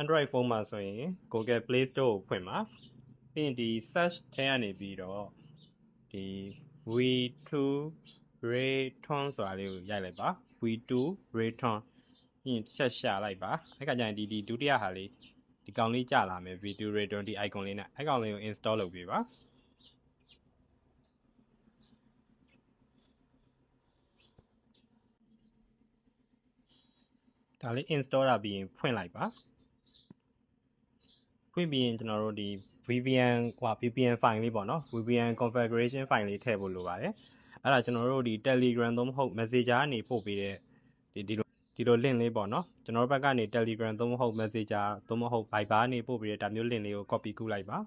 Android phone မှာဆိုရင် Google Play Store ကိုဖွင့်ပါပြီးရင်ဒီ search ထဲကနေပြီးတော့ဒီ V2 Raytron ဆိုတာလေးကိုရိုက်လိုက်ပါ V2 Raytron ပြီးရင်ဆက်ရှာလိုက်ပါအဲ့ကကြရင်ဒီဒုတိယဟာလေးဒီကောင်လေးကြာလာမယ် V2 Raytron ဒီ icon လေးနဲ့အဲ့ကောင်လေးကို install လုပ်ပေးပါဒါလေး install တာပြီးရင်ဖွင့်လိုက်ပါဖွင့်ပြီးရင်ကျွန်တော်တို့ဒီ VPN file လေးပေါ့နော် VPN configuration file လေးထည့်ဖို့လိုပါတယ်အဲ့ဒါကျွန်တော်တို့ဒီ Telegram သို့မဟုတ် Messenger ကနေပို့ပေးတဲ့ဒီလို link လေးပေါ့နော်ကျွန်တော်တို့ဘက်ကနေ Telegram သို့မဟုတ် Messenger သို့မဟုတ် Viber ကနေပို့ပေးတဲ့ဒါမျိုး link လေးကို copy ကူးလိုက်ပါ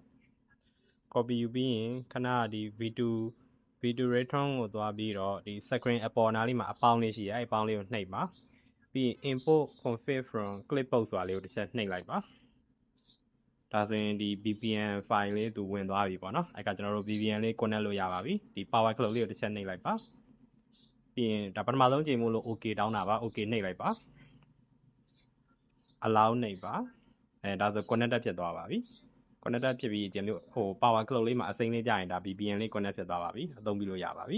copy ယူပြီးရင်ခဏဒီ V2 Raytron ကိုသွားပြီးတော့ဒီ screen အပေါ်နားလေးမှာအပေါင်းလေးရှိတယ်အဲ့အပေါင်းလေးကိုနှိပ်ပါပြီးရင် import config from clipboard ဆိုတာလေးကိုတစ်ချက်နှိပ်လိုက်ပါဒါဆိုရင်ဒီ VPN file လေးသူဝင်သွားပြီပေါ့နော်အဲ့ကကျွန်တော်တို့ VPN လေး connect လို့ရပါပြီဒီ power cloud လေးကိုတစ်ချက်နှိပ်လိုက်ပါပြီးရင်ဒါပထမဆုံးချိန်မို့လို့ OK တောင်းတာပါ OK နှိပ်လိုက်ပါ allow နှိပ်ပါဒါဆို connected ဖြစ်သွားပါပြီ connected ဖြစ်ပြီးဒီမျိုးဟို power cloud လေးမှာအစိမ်းလေးပြရင်ဒါ VPN လေး connect ဖြစ်သွားပါပြီအသုံးပြုလို့ရပါပြီ